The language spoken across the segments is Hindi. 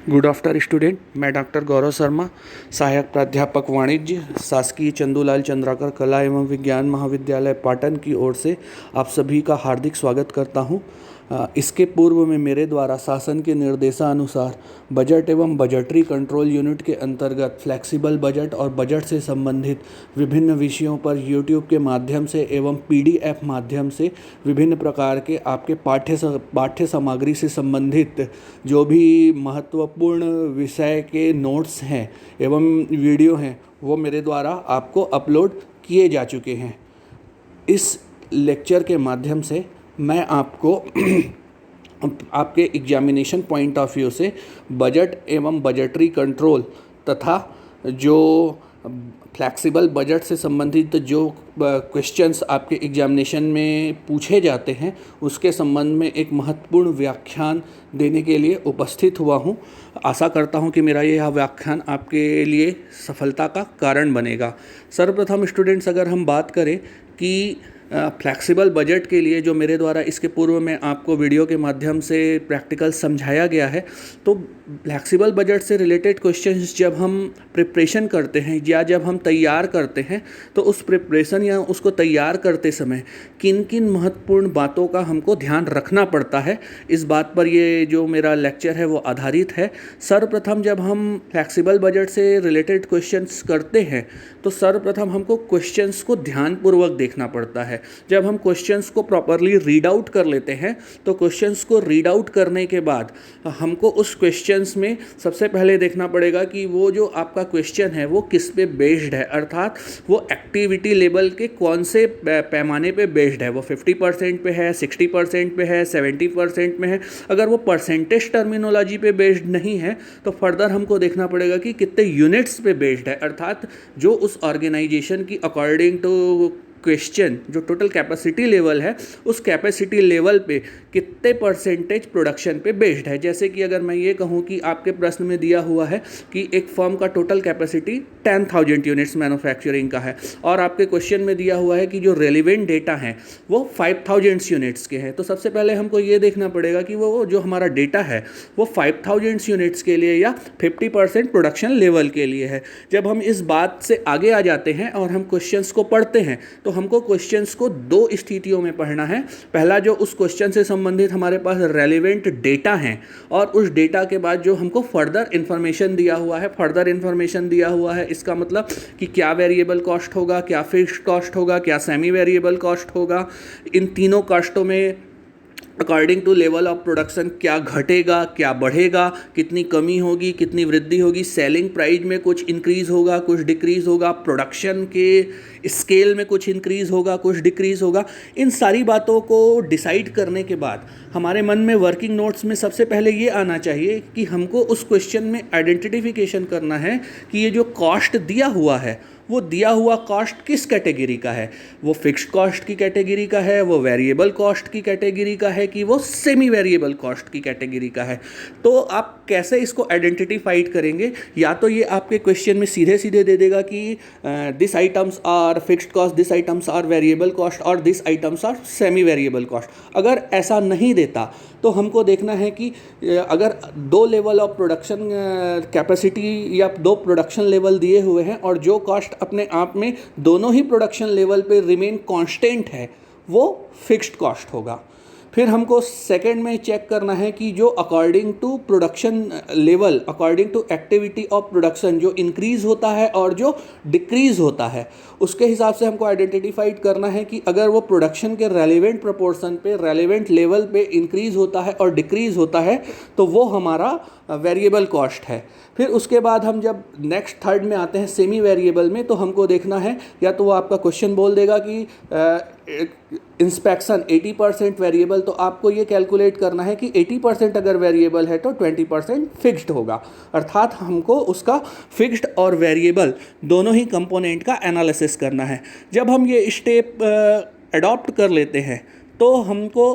Good after student. मैं डॉक्टर गौरव शर्मा, सहायक प्राध्यापक वाणिज्य, शासकीय चंदूलाल चंद्राकर कला एवं विज्ञान महाविद्यालय पाटन की ओर से आप सभी का हार्दिक स्वागत करता हूं। इसके पूर्व में मेरे द्वारा शासन के निर्देशानुसार बजट एवं बजटरी कंट्रोल यूनिट के अंतर्गत फ्लेक्सिबल बजट और बजट से संबंधित विभिन्न विषयों पर यूट्यूब के माध्यम से एवं पीडीएफ माध्यम से विभिन्न प्रकार के आपके पाठ्य सामग्री से संबंधित जो भी महत्वपूर्ण विषय के नोट्स हैं एवं वीडियो हैं वो मेरे द्वारा आपको अपलोड किए जा चुके हैं। इस लेक्चर के माध्यम से मैं आपको आपके एग्जामिनेशन पॉइंट ऑफ व्यू से बजट एवं बजटरी कंट्रोल तथा जो फ्लेक्सिबल बजट से संबंधित जो क्वेश्चंस आपके एग्जामिनेशन में पूछे जाते हैं उसके संबंध में एक महत्वपूर्ण व्याख्यान देने के लिए उपस्थित हुआ हूं। आशा करता हूं कि मेरा यह व्याख्यान आपके लिए सफलता का कारण बनेगा। सर्वप्रथम स्टूडेंट्स, अगर हम बात करें कि फ्लेक्सिबल बजट के लिए जो मेरे द्वारा इसके पूर्व में आपको वीडियो के माध्यम से प्रैक्टिकल समझाया गया है, तो फ्लेक्सिबल बजट से रिलेटेड क्वेश्चंस जब हम प्रिपरेशन करते हैं या जब हम तैयार करते हैं तो उस प्रिपरेशन या उसको तैयार करते समय किन किन महत्वपूर्ण बातों का हमको ध्यान रखना पड़ता है, इस बात पर ये जो मेरा लेक्चर है वो आधारित है। सर्वप्रथम जब हम फ्लेक्सिबल बजट से रिलेटेड क्वेश्चंस करते हैं तो सर्वप्रथम हमको क्वेश्चंस को ध्यानपूर्वक देखना पड़ता है। जब हम क्वेश्चंस को प्रॉपरली रीड आउट कर लेते हैं तो क्वेश्चंस को रीड आउट करने के बाद हमको उस क्वेश्चंस में सबसे पहले देखना पड़ेगा कि वो जो आपका क्वेश्चन है वो किस पे बेस्ड है, अर्थात वो एक्टिविटी लेवल के कौन से पैमाने पे बेस्ड है। वो 50% पे है, 60% पे है, 70% में है। अगर वो परसेंटेज टर्मिनोलॉजी पे बेस्ड नहीं है तो फर्दर हमको देखना पड़ेगा कि कितने यूनिट्स पे बेस्ड है, अर्थात जो उस ऑर्गेनाइजेशन की अकॉर्डिंग टू क्वेश्चन जो टोटल कैपेसिटी लेवल है उस कैपेसिटी लेवल पे कितने परसेंटेज प्रोडक्शन पे बेस्ड है। जैसे कि अगर मैं ये कहूँ कि आपके प्रश्न में दिया हुआ है कि एक फर्म का टोटल कैपेसिटी 10,000 यूनिट्स मैन्युफैक्चरिंग का है और आपके क्वेश्चन में दिया हुआ है कि जो रेलिवेंट डेटा है वो 5,000 यूनिट्स के हैं, तो सबसे पहले हमको ये देखना पड़ेगा कि वो जो हमारा डेटा है वो 5,000 यूनिट्स के लिए या 50% प्रोडक्शन लेवल के लिए है। जब हम इस बात से आगे आ जाते हैं और हम क्वेश्चंस को पढ़ते हैं तो हमको क्वेश्चंस को दो स्थितियों में पढ़ना है। पहला, जो उस क्वेश्चन से संबंधित हमारे पास रेलेवेंट डेटा है और उस डेटा के बाद जो हमको फर्दर इन्फॉर्मेशन दिया हुआ है। फर्दर इन्फॉर्मेशन दिया हुआ है इसका मतलब कि क्या वेरिएबल कॉस्ट होगा, क्या फिक्स्ड कॉस्ट होगा, क्या सेमी वेरिएबल कॉस्ट होगा। इन तीनों कॉस्टों में according to level of production क्या घटेगा, क्या बढ़ेगा, कितनी कमी होगी, कितनी वृद्धि होगी, सेलिंग प्राइस में कुछ इंक्रीज़ होगा, कुछ डिक्रीज़ होगा, प्रोडक्शन के स्केल में कुछ इंक्रीज़ होगा, कुछ डिक्रीज़ होगा। इन सारी बातों को डिसाइड करने के बाद हमारे मन में वर्किंग नोट्स में सबसे पहले ये आना चाहिए कि हमको उस क्वेश्चन में आइडेंटिफिकेशन करना है कि ये जो कॉस्ट दिया हुआ है वो दिया हुआ कॉस्ट किस कैटेगरी का है। वो फिक्स्ड कॉस्ट की कैटेगरी का है, वो वेरिएबल कॉस्ट की कैटेगरी का है कि वो सेमी वेरिएबल कॉस्ट की कैटेगरी का है। तो आप कैसे इसको आइडेंटिफाइड करेंगे? या तो ये आपके क्वेश्चन में सीधे सीधे दे देगा कि this items are fixed cost, this items are variable cost और this items are semi variable cost. अगर ऐसा नहीं देता तो हमको देखना है कि अगर दो लेवल ऑफ प्रोडक्शन कैपेसिटी या दो प्रोडक्शन लेवल दिए हुए हैं और जो कॉस्ट अपने आप में दोनों ही प्रोडक्शन लेवल पे रिमेन कांस्टेंट है वो फिक्स्ड कॉस्ट होगा। फिर हमको सेकंड में चेक करना है कि जो according to production level, according to activity of production जो इंक्रीज़ होता है और जो डिक्रीज़ होता है उसके हिसाब से हमको आइडेंटिफाइड करना है कि अगर वो प्रोडक्शन के रेलेवेंट प्रोपोर्शन पे, रेलेवेंट लेवल पे इंक्रीज़ होता है और डिक्रीज़ होता है तो वो हमारा वेरिएबल कॉस्ट है। फिर उसके बाद हम जब नेक्स्ट थर्ड में आते हैं सेमी वेरिएबल में, तो हमको देखना है या तो वो आपका क्वेश्चन बोल देगा कि इंस्पेक्शन 80% वेरिएबल, तो आपको ये कैलकुलेट करना है कि 80% अगर वेरिएबल है तो 20% फिक्स्ड होगा, अर्थात हमको उसका फिक्स्ड और वेरिएबल दोनों ही कंपोनेंट का एनालिसिस करना है। जब हम ये स्टेप अडॉप्ट कर लेते हैं तो हमको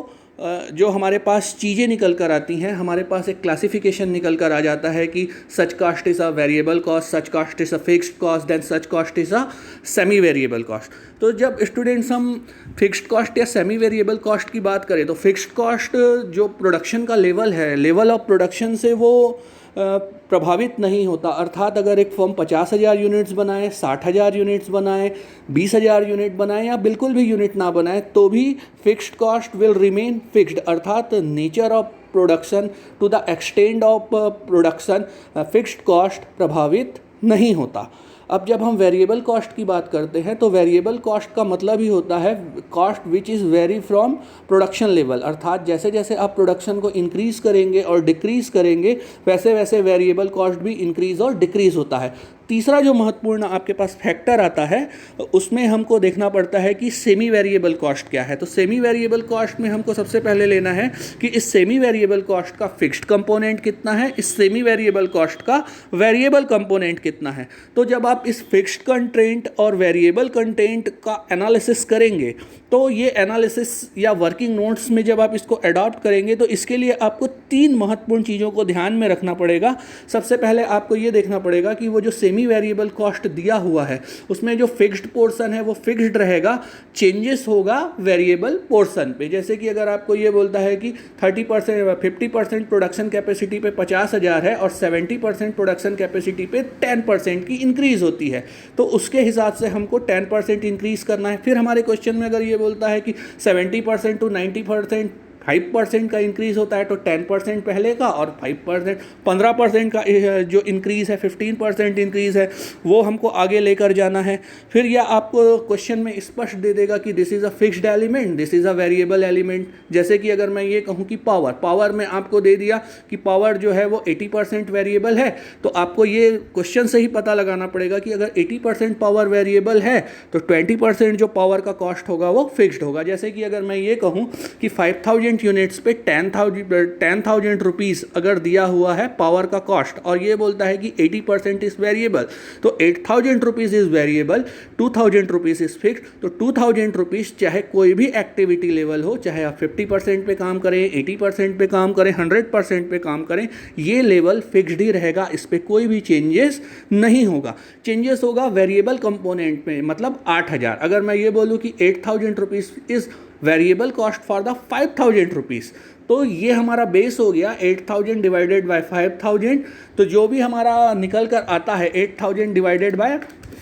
जो हमारे पास चीज़ें निकल कर आती हैं, हमारे पास एक क्लासिफिकेशन निकल कर आ जाता है कि such cost is a variable cost, such cost is a fixed cost, then such cost is a semi variable cost. तो जब स्टूडेंट्स हम फिक्स्ड कॉस्ट या सेमी वेरिएबल कॉस्ट की बात करें तो फिक्स्ड कॉस्ट जो प्रोडक्शन का लेवल है, लेवल ऑफ प्रोडक्शन से वो प्रभावित नहीं होता। अर्थात अगर एक फर्म 50,000 यूनिट्स बनाए, 60,000 यूनिट्स बनाए, 20,000 यूनिट बनाए या बिल्कुल भी यूनिट ना बनाए, तो भी fixed cost will remain fixed. अर्थात nature of production to the extend of production fixed cost प्रभावित नहीं होता। अब जब हम वेरिएबल कॉस्ट की बात करते हैं तो वेरिएबल कॉस्ट का मतलब ही होता है cost which is very from production level. अर्थात जैसे जैसे आप प्रोडक्शन को इंक्रीज़ करेंगे और डिक्रीज़ करेंगे वैसे वैसे वेरिएबल कॉस्ट भी इंक्रीज़ और डिक्रीज़ होता है। तीसरा जो महत्वपूर्ण आपके पास फैक्टर आता है उसमें हमको देखना पड़ता है कि सेमी वेरिएबल कॉस्ट क्या है। तो सेमी वेरिएबल कॉस्ट में हमको सबसे पहले लेना है कि इस सेमी वेरिएबल कॉस्ट का फिक्स्ड कंपोनेंट कितना है, इस सेमी वेरिएबल कॉस्ट का वेरिएबल कंपोनेंट कितना है। तो जब आप इस फिक्स्ड कंटेंट और वेरिएबल कंटेंट का एनालिसिस करेंगे तो ये एनालिसिस या वर्किंग नोट्स में जब आप इसको अडॉप्ट करेंगे तो इसके लिए आपको 3 महत्वपूर्ण चीज़ों को ध्यान में रखना पड़ेगा। सबसे पहले आपको ये देखना पड़ेगा कि वो जो सेमी वेरिएबल कॉस्ट दिया हुआ है उसमें जो फिक्स्ड पोर्शन है वो फिक्स्ड रहेगा, चेंजेस होगा वेरिएबल पोर्शन पे। जैसे कि अगर आपको ये बोलता है कि 30% 50% प्रोडक्शन कैपेसिटी पे 50,000 है और 70% प्रोडक्शन कैपेसिटी पे 10% की इंक्रीज़ होती है, तो उसके हिसाब से हमको 10% इंक्रीज़ करना है। फिर हमारे क्वेश्चन में अगर ये बोलता है कि 70% टू 90% 5% का इंक्रीज़ होता है तो 10% पहले का और 5% 15% का जो इंक्रीज़ है 15% इंक्रीज़ है वो हमको आगे लेकर जाना है। फिर यह आपको क्वेश्चन में स्पष्ट दे देगा कि this is a fixed element, this is a variable element. जैसे कि अगर मैं ये कहूँ कि पावर में आपको दे दिया कि पावर जो है वो 80% वेरिएबल है, तो आपको ये क्वेश्चन से ही पता लगाना पड़ेगा कि अगर 80% पावर वेरिएबल है तो 20% जो पावर का कॉस्ट होगा वो फिक्स्ड होगा। जैसे कि अगर मैं ये कहूँ कि 5,000 यूनिट्स पे 10,000 रुपीज़ अगर दिया हुआ है पावर का कॉस्ट और ये बोलता है कि 80% इज़ वेरिएबल, तो 8,000 rupees is variable, 2,000 rupees is fixed. तो 2,000 रुपीज़ चाहे कोई भी एक्टिविटी लेवल हो, चाहे आप 50% पे काम करें, 80% पे काम करें, 100% पे काम करें, ये लेवल फिक्स्ड ही रहेगा, इस पर कोई भी चेंजेस नहीं होगा। चेंजेस होगा वेरिएबल कंपोनेंट में, मतलब 8,000। अगर मैं ये बोलूँ कि 8,000 rupees is variable cost for the 5,000 rupees, तो ये हमारा बेस हो गया 8,000 डिवाइडेड बाय 5,000। तो जो भी हमारा निकल कर आता है 8,000 divided by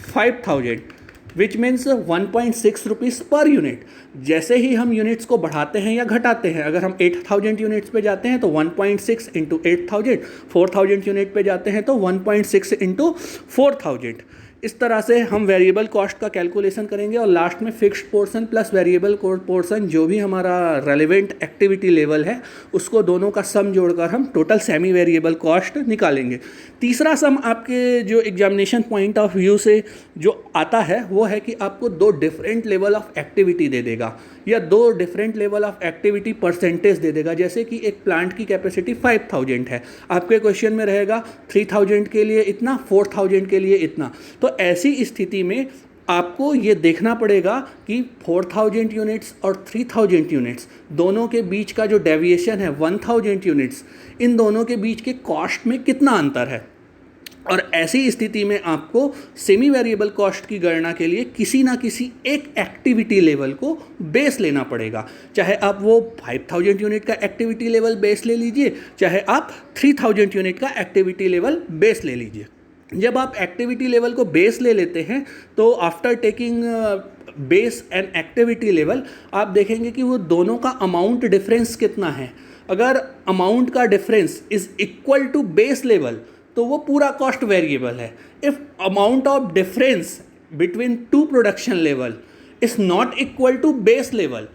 5,000 which means 1.6 rupees per unit. जैसे ही हम यूनिट्स को बढ़ाते हैं या घटाते हैं, अगर हम 8,000 यूनिट्स पे जाते हैं तो 1.6 इंटू 8,000, 4,000 यूनिट पे जाते हैं तो 1.6 इंटू 4,000। इस तरह से हम वेरिएबल कॉस्ट का कैलकुलेशन करेंगे और लास्ट में fixed portion plus variable portion जो भी हमारा रेलेवेंट एक्टिविटी लेवल है उसको दोनों का सम जोड़कर हम टोटल सेमी वेरिएबल कॉस्ट निकालेंगे। तीसरा सम आपके जो एग्जामिनेशन पॉइंट ऑफ व्यू से जो आता है वो है कि आपको 2 डिफरेंट लेवल ऑफ एक्टिविटी दे देगा या 2 different level of activity percentage दे देगा। जैसे कि एक प्लांट की कैपेसिटी 5,000 है, आपके क्वेश्चन में रहेगा 3,000 के लिए इतना, 4,000 के लिए इतना। तो ऐसी स्थिति में आपको ये देखना पड़ेगा कि 4,000 यूनिट्स और 3,000 यूनिट्स दोनों के बीच का जो डेविएशन है 1,000 यूनिट्स, इन दोनों के बीच के कॉस्ट में कितना अंतर है। और ऐसी स्थिति में आपको सेमी वेरिएबल कॉस्ट की गणना के लिए किसी ना किसी एक एक्टिविटी लेवल को बेस लेना पड़ेगा। चाहे आप वो 5,000 यूनिट का एक्टिविटी लेवल बेस ले लीजिए, चाहे आप 3,000 यूनिट का एक्टिविटी लेवल बेस ले लीजिए। जब आप एक्टिविटी लेवल को बेस ले लेते हैं तो after taking base and activity level आप देखेंगे कि वो दोनों का अमाउंट डिफरेंस कितना है। अगर अमाउंट का difference is equal to base level तो वो पूरा कॉस्ट वेरिएबल है। If amount of difference between 2 production level is not equal to base level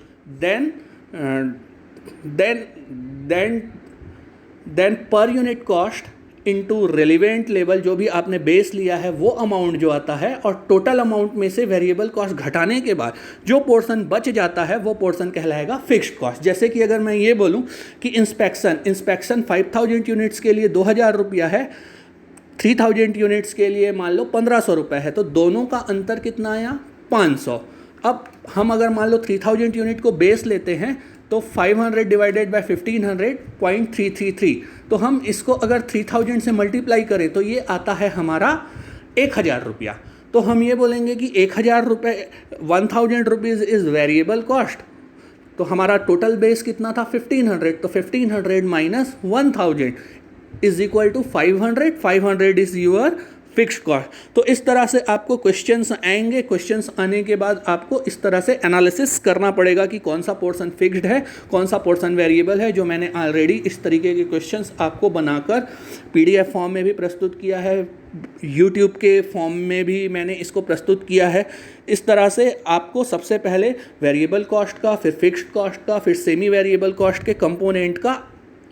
then per unit cost into relevant level जो भी आपने बेस लिया है वो अमाउंट जो आता है और टोटल अमाउंट में से वेरिएबल कॉस्ट घटाने के बाद जो पोर्शन बच जाता है वो पोर्शन कहलाएगा फिक्स्ड कॉस्ट। जैसे कि अगर मैं ये बोलूं कि इंस्पेक्शन 5,000 यूनिट्स के लिए 2,000 रुपया है, 3,000 यूनिट्स के लिए मान लो 1,500 रुपये है, तो दोनों का अंतर कितना आया 500। अब हम अगर मान लो 3,000 यूनिट को बेस लेते हैं तो 500 डिवाइडेड बाय 1,500 0.333, तो हम इसको अगर 3,000 से मल्टीप्लाई करें तो ये आता है हमारा 1,000 रुपया। तो हम ये बोलेंगे कि 1,000 रुपये 1,000 रुपीज़ इज़ वेरिएबल कॉस्ट, तो हमारा टोटल बेस कितना था 1,500, तो 1,500 minus 1,000 is equal to 500 is your fixed cost. तो इस तरह से आपको क्वेश्चंस आएंगे, क्वेश्चंस आने के बाद आपको इस तरह से एनालिसिस करना पड़ेगा कि कौन सा पोर्शन फिक्स्ड है, कौन सा पोर्शन वेरिएबल है, जो मैंने ऑलरेडी इस तरीके के क्वेश्चंस आपको बनाकर पीडीएफ फॉर्म में भी प्रस्तुत किया है, यूट्यूब के फॉर्म में भी मैंने इसको प्रस्तुत किया है। इस तरह से आपको सबसे पहले वेरिएबल कॉस्ट का, फिर फिक्स्ड कॉस्ट का, फिर सेमी वेरिएबल कॉस्ट के कंपोनेंट का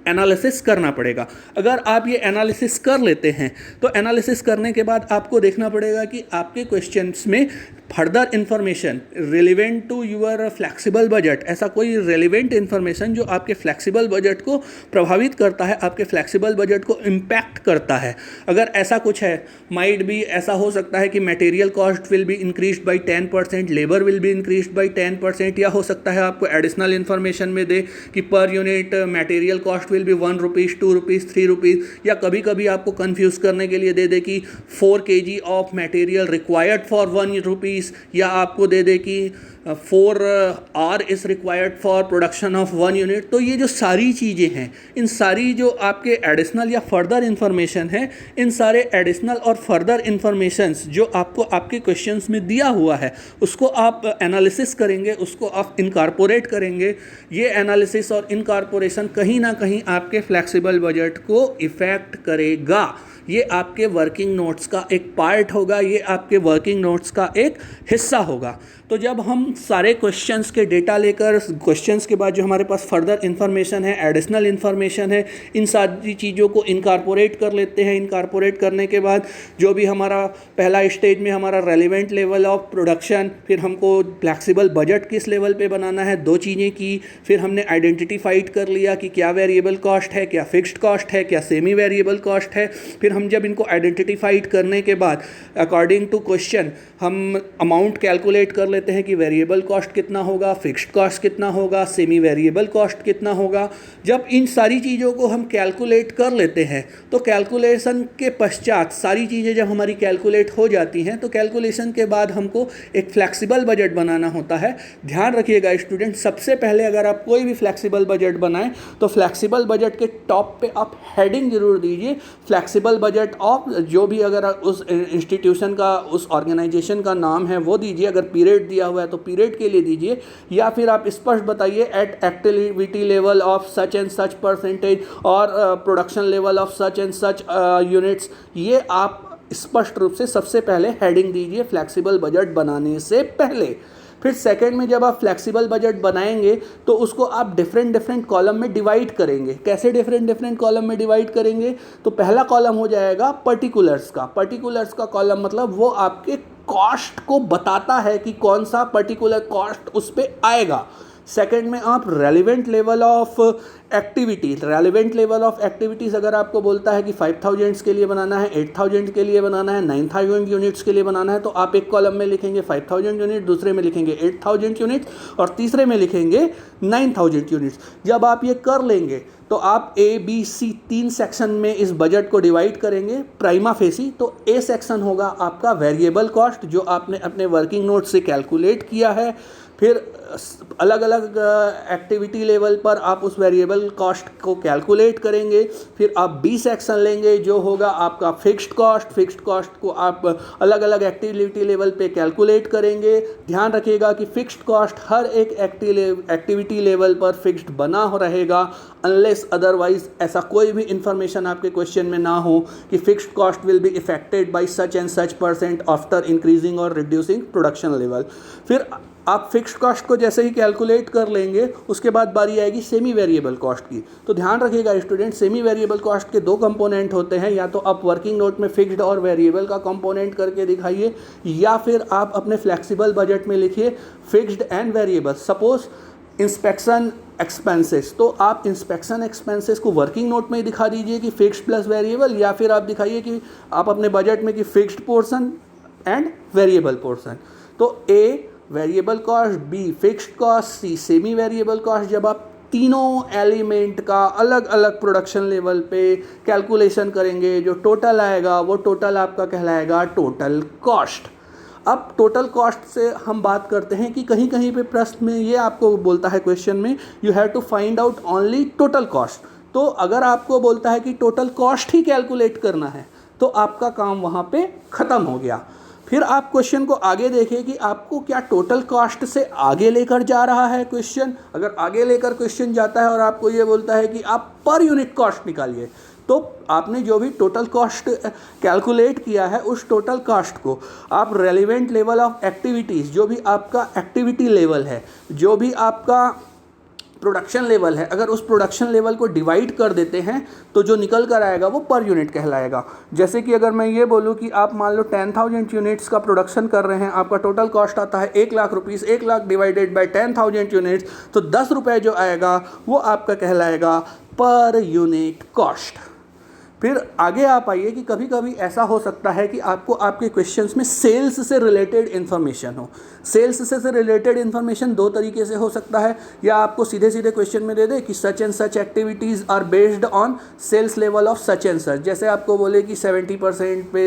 एनालिसिस करना पड़ेगा। अगर आप ये एनालिसिस कर लेते हैं तो एनालिसिस करने के बाद आपको देखना पड़ेगा कि आपके क्वेश्चंस में further information relevant to your flexible budget, ऐसा कोई रिलेवेंट इन्फॉर्मेशन जो आपके फ्लेक्सिबल बजट को प्रभावित करता है, आपके फ्लेक्सिबल बजट को इम्पैक्ट करता है। अगर ऐसा कुछ है, माइट भी ऐसा हो सकता है कि material cost will be increased by 10%, labour will be increased by 10%, या हो सकता है आपको एडिशनल इन्फॉर्मेशन में दे कि per unit material cost will be 1 rupees, 2 rupees, 3 rupees, या कभी कभी आपको कंफ्यूज करने के लिए दे दे कि 4 kg of material required for 1 rupees, या आपको दे दे कि 4 are is required for production of 1 unit. तो ये जो सारी चीज़ें हैं, इन सारी जो आपके एडिशनल या फर्दर इन्फॉर्मेशन है, इन सारे एडिशनल और फर्दर इन्फॉर्मेशंस जो आपको आपके क्वेश्चंस में दिया हुआ है, उसको आप एनालिसिस करेंगे, उसको आप इनकॉर्पोरेट करेंगे। ये एनालिसिस और इनकॉर्पोरेशन कहीं ना कहीं आपके फ्लेक्सिबल बजट को इफ़ेक्ट करेगा। ये आपके वर्किंग नोट्स का एक पार्ट होगा, ये आपके वर्किंग नोट्स का एक हिस्सा होगा। तो जब हम सारे क्वेश्चंस के डेटा लेकर, क्वेश्चंस के बाद जो हमारे पास फर्दर इन्फॉर्मेशन है, एडिशनल इन्फॉर्मेशन है, इन सारी चीज़ों को इनकॉर्पोरेट कर लेते हैं। इनकॉर्पोरेट करने के बाद जो भी हमारा पहला स्टेज में हमारा रेलिवेंट लेवल ऑफ प्रोडक्शन, फिर हमको फ्लेक्सिबल बजट किस लेवल पे बनाना है, 2 चीज़ें की। फिर हमने आइडेंटिफाइड कर लिया कि क्या वेरिएबल कॉस्ट है, क्या फिक्स्ड कॉस्ट है, क्या सेमी वेरिएबल कॉस्ट है। फिर हम जब इनको आइडेंटिफाइड करने के बाद अकॉर्डिंग टू क्वेश्चन हम अमाउंट कैलकुलेट कर लेते हैं कि वेरिएबल कॉस्ट कितना होगा, फिक्स्ड कॉस्ट कितना होगा, सेमी वेरिएबल कॉस्ट कितना होगा। जब इन सारी चीज़ों को हम कैलकुलेट कर लेते हैं तो कैलकुलेशन के पश्चात सारी चीज़ें जब हमारी कैलकुलेट हो जाती हैं तो कैलकुलेशन के बाद हमको एक फ्लेक्सिबल बजट बनाना होता है। ध्यान रखिएगा स्टूडेंट, सबसे पहले अगर आप कोई भी फ्लेक्सिबल बजट बनाएं तो फ्लेक्सिबल बजट के टॉप पे आप हेडिंग जरूर दीजिए, फ्लेक्सिबल बजट ऑफ जो भी अगर उस इंस्टीट्यूशन का, उस ऑर्गेनाइजेशन का नाम है वो दीजिए। अगर पीरियड दिया हुआ है तो पीरियड के लिए दीजिए, या फिर आप स्पष्ट बताइए at activity level of such and such percentage और production level of such and such units. ये आप स्पष्ट रूप से सबसे पहले हेडिंग दीजिए फ्लेक्सिबल बजट बनाने से पहले। फिर सेकंड में जब आप फ्लेक्सिबल बजट बनाएंगे तो उसको आप डिफरेंट कॉलम में डिवाइड करेंगे। कैसे डिफरेंट कॉलम में डिवाइड करेंगे? तो पहला कॉलम हो जाएगा पर्टिकुलर्स का। पर्टिकुलर्स का कॉलम मतलब वो आपके कॉस्ट को बताता है कि कौन सा पर्टिकुलर कॉस्ट उस पर आएगा। सेकंड में आप relevant level of activity, relevant level of activities अगर आपको बोलता है कि 5000 के लिए बनाना है, 8000 के लिए बनाना है, 9000 यूनिट्स के लिए बनाना है, तो आप एक कॉलम में लिखेंगे 5000 यूनिट, दूसरे में लिखेंगे 8000 यूनिट्स और तीसरे में लिखेंगे 9000 यूनिट्स। जब आप ये कर लेंगे तो आप ABC 3 सेक्शन में इस बजट को डिवाइड करेंगे प्राइमा फेसी। तो ए सेक्शन होगा आपका वेरिएबल कॉस्ट जो आपने अपने वर्किंग नोट से कैलकुलेट किया है। फिर अलग अलग एक्टिविटी लेवल पर आप उस वेरिएबल कॉस्ट को कैलकुलेट करेंगे। फिर आप बी सेक्शन लेंगे जो होगा आपका फिक्स्ड कॉस्ट। फिक्स्ड कॉस्ट को आप अलग अलग एक्टिविटी लेवल पे कैलकुलेट करेंगे। ध्यान रखिएगा कि फिक्स्ड कॉस्ट हर एक एक्टिविटी लेवल पर फिक्स्ड बना रहेगा, अनलेस अदरवाइज ऐसा कोई भी इंफॉर्मेशन आपके क्वेश्चन में ना हो कि fixed cost will be affected by such and such % after increasing और रिड्यूसिंग प्रोडक्शन लेवल। फिर आप फिक्स्ड कॉस्ट को जैसे ही कैलकुलेट कर लेंगे उसके बाद बारी आएगी सेमी वेरिएबल कॉस्ट की। तो ध्यान रखिएगा स्टूडेंट, सेमी वेरिएबल कॉस्ट के 2 कंपोनेंट होते हैं, या तो आप वर्किंग नोट में फिक्स्ड और वेरिएबल का कंपोनेंट करके दिखाइए, या फिर आप अपने फ्लेक्सिबल बजट में लिखिए fixed and variable. Suppose inspection expenses, तो आप इंस्पेक्शन एक्सपेंसेस को वर्किंग नोट में ही दिखा दीजिए कि फिक्स्ड प्लस वेरिएबल, या फिर आप दिखाइए कि आप अपने बजट में कि fixed portion and variable portion. तो A variable cost, B fixed cost, C semi variable cost. जब आप तीनों एलिमेंट का अलग अलग प्रोडक्शन लेवल पे कैलकुलेशन करेंगे, जो टोटल आएगा वो टोटल आपका कहलाएगा टोटल कॉस्ट। अब टोटल कॉस्ट से हम बात करते हैं कि कहीं कहीं पे प्रश्न में ये आपको बोलता है क्वेश्चन में, you have to find out only total cost. तो अगर आपको बोलता है कि टोटल कॉस्ट ही कैलकुलेट करना है तो आपका काम वहाँ पे ख़त्म हो गया। फिर आप क्वेश्चन को आगे देखें कि आपको क्या टोटल कॉस्ट से आगे लेकर जा रहा है क्वेश्चन। अगर आगे लेकर क्वेश्चन जाता है और आपको ये बोलता है कि आप पर यूनिट कॉस्ट निकालिए, तो आपने जो भी टोटल कॉस्ट कैलकुलेट किया है उस टोटल कॉस्ट को आप रेलिवेंट लेवल ऑफ एक्टिविटीज़, जो भी आपका एक्टिविटी लेवल है, जो भी आपका प्रोडक्शन लेवल है, अगर उस प्रोडक्शन लेवल को डिवाइड कर देते हैं तो जो निकल कर आएगा वो पर यूनिट कहलाएगा। जैसे कि अगर मैं ये बोलूँ कि आप मान लो 10,000 यूनिट्स का प्रोडक्शन कर रहे हैं, आपका टोटल कॉस्ट आता है 1,00,000 रुपीज़, 1,00,000 डिवाइडेड बाय 10,000 यूनिट्स, तो 10 रुपये जो आएगा वो आपका कहलाएगा पर यूनिट कॉस्ट। फिर आगे आप आइए कि कभी कभी ऐसा हो सकता है कि आपको आपके क्वेश्चंस में सेल्स से रिलेटेड इन्फॉर्मेशन हो। सेल्स से रिलेटेड इन्फॉर्मेशन दो तरीके से हो सकता है, या आपको सीधे सीधे क्वेश्चन में दे दे कि such and such activities are based on sales level of such and such. जैसे आपको बोले कि 70% पे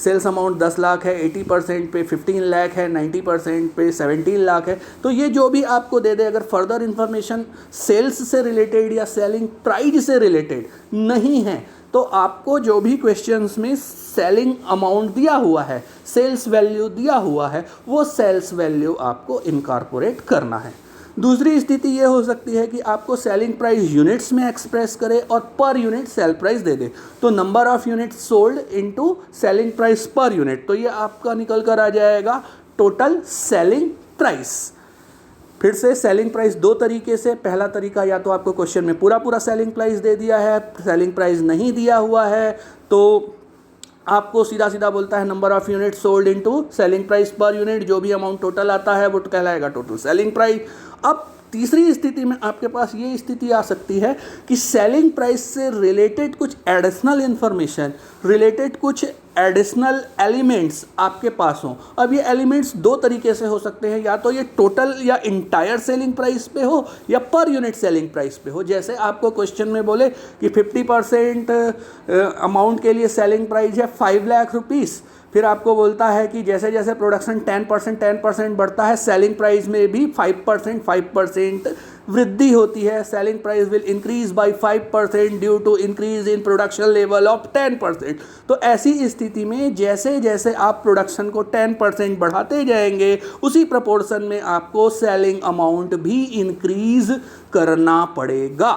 सेल्स अमाउंट 10 लाख है, 80% पे 15 लाख है, 90% पे 17 लाख है, तो ये जो भी आपको दे दे, अगर फर्दर इन्फॉर्मेशन सेल्स से रिलेटेड या सेलिंग प्राइस से रिलेटेड नहीं है तो आपको जो भी क्वेश्चंस में सेलिंग अमाउंट दिया हुआ है, सेल्स वैल्यू दिया हुआ है, वो सेल्स वैल्यू आपको इनकॉर्पोरेट करना है। दूसरी स्थिति ये हो सकती है कि आपको सेलिंग प्राइस यूनिट्स में एक्सप्रेस करे और पर यूनिट सेल प्राइस दे दे, तो number of units sold into selling price per unit, तो ये आपका निकल कर आ जाएगा टोटल सेलिंग प्राइस। फिर से सेलिंग प्राइस दो तरीके से, पहला तरीका या तो आपको क्वेश्चन में पूरा पूरा सेलिंग प्राइस दे दिया है, सेलिंग प्राइस नहीं दिया हुआ है तो आपको सीधा सीधा बोलता है number of unit sold into selling price per unit, जो भी अमाउंट टोटल आता है वो कहलाएगा टोटल सेलिंग प्राइस। अब तीसरी स्थिति में आपके पास ये स्थिति आ सकती है कि सेलिंग प्राइस से रिलेटेड कुछ एडिशनल इन्फॉर्मेशन, रिलेटेड कुछ एडिशनल एलिमेंट्स आपके पास हों। अब ये एलिमेंट्स दो तरीके से हो सकते हैं, या तो ये टोटल या इंटायर सेलिंग प्राइस पे हो या पर यूनिट सेलिंग प्राइस पे हो। जैसे आपको क्वेश्चन में बोले कि 50% अमाउंट के लिए सेलिंग प्राइस है 5 लाख रुपीज़, फिर आपको बोलता है कि जैसे जैसे प्रोडक्शन 10% बढ़ता है, सेलिंग प्राइस में भी 5% वृद्धि होती है। Selling price will increase by 5% due to increase in production level of 10%। तो ऐसी स्थिति में जैसे जैसे आप प्रोडक्शन को 10% बढ़ाते जाएंगे, उसी प्रोपोर्शन में आपको सेलिंग अमाउंट भी इंक्रीज करना पड़ेगा।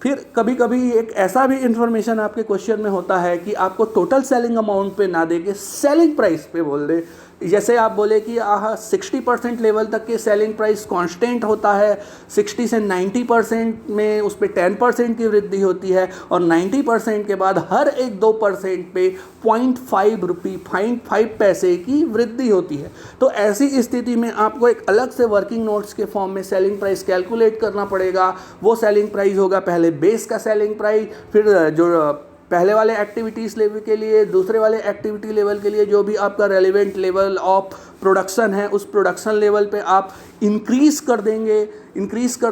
फिर कभी कभी एक ऐसा भी इंफॉर्मेशन आपके क्वेश्चन में होता है कि आपको टोटल सेलिंग अमाउंट पे ना देके सेलिंग प्राइस पे बोल दे। जैसे आप बोले कि 60% लेवल तक के सेलिंग प्राइस कांस्टेंट होता है, 60 से 90% में उस पर 10% की वृद्धि होती है, और 90% के बाद हर एक 2% पे 0.5 पैसे की वृद्धि होती है। तो ऐसी स्थिति में आपको एक अलग से वर्किंग नोट्स के फॉर्म में सेलिंग प्राइस कैलकुलेट करना पड़ेगा। वो सेलिंग प्राइस होगा पहले बेस का सेलिंग प्राइस, फिर जो पहले वाले एक्टिविटीज़ लेवल के लिए, दूसरे वाले एक्टिविटी लेवल के लिए जो भी आपका रेलिवेंट लेवल ऑफ प्रोडक्शन है, उस प्रोडक्शन लेवल पे आप इंक्रीज़ कर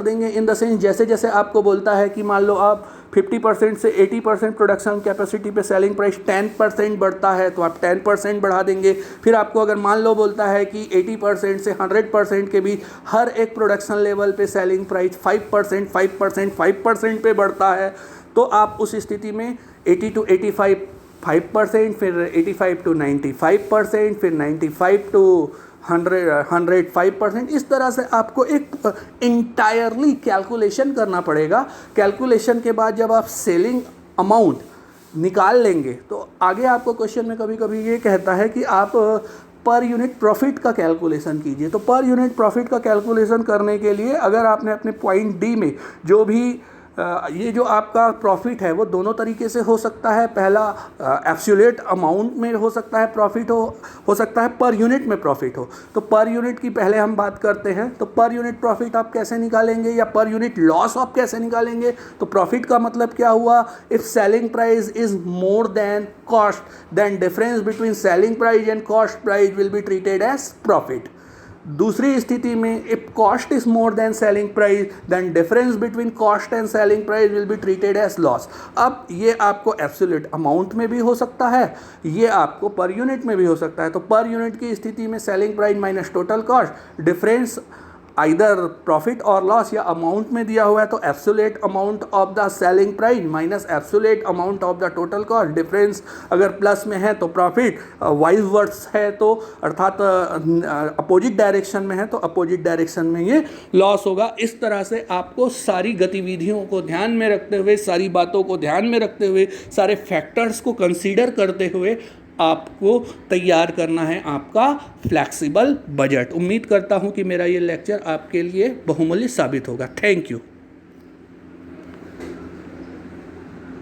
देंगे इन द सेंस जैसे जैसे आपको बोलता है कि मान लो आप 50% से 80% प्रोडक्शन कैपेसिटी पे सेलिंग प्राइस 10% बढ़ता है तो आप 10% बढ़ा देंगे। फिर आपको अगर मान लो बोलता है कि 80% से 100% के बीच हर एक प्रोडक्शन लेवल पे सेलिंग प्राइस 5% पे बढ़ता है, तो आप उस स्थिति में 80 to 85 5%, फिर 85 to 95%, फिर 95 to 105%, इस तरह से आपको एक इंटायरली कैलकुलेशन करना पड़ेगा। कैलकुलेशन के बाद जब आप सेलिंग अमाउंट निकाल लेंगे तो आगे आपको क्वेश्चन में कभी कभी ये कहता है कि आप पर यूनिट प्रॉफिट का कैलकुलेशन कीजिए। तो पर यूनिट प्रॉफिट का कैलकुलेशन करने के लिए अगर आपने अपने पॉइंट डी में जो भी ये जो आपका प्रॉफिट है वो दोनों तरीके से हो सकता है। पहला एब्सोल्यूट अमाउंट में हो सकता है प्रॉफिट, हो सकता है पर यूनिट में प्रॉफिट हो। तो पर यूनिट की पहले हम बात करते हैं। तो पर यूनिट प्रॉफिट आप कैसे निकालेंगे या पर यूनिट लॉस आप कैसे निकालेंगे? तो प्रॉफिट का मतलब क्या हुआ? If selling price is more than cost, then difference between selling price and cost price will be treated as profit. दूसरी स्थिति में if cost is more than selling price, then difference between cost and selling price will be treated as loss. अब ये आपको एब्सोल्यूट अमाउंट में भी हो सकता है, ये आपको पर यूनिट में भी हो सकता है। तो पर यूनिट की स्थिति में selling price minus total cost, difference either profit और लॉस या अमाउंट में दिया हुआ है तो absolute amount of the selling price minus absolute amount of the total cost, difference अगर प्लस में है तो प्रॉफिट, वाइज वर्ड्स है तो अर्थात अपोजिट डायरेक्शन में है तो अपोजिट डायरेक्शन में ये लॉस होगा। इस तरह से आपको सारी गतिविधियों को ध्यान में रखते हुए, सारी बातों को ध्यान में रखते हुए, सारे फैक्टर्स को कंसीडर करते हुए आपको तैयार करना है आपका फ्लैक्सिबल बजट। उम्मीद करता हूं कि मेरा ये लेक्चर आपके लिए बहुमूल्य साबित होगा। Thank you.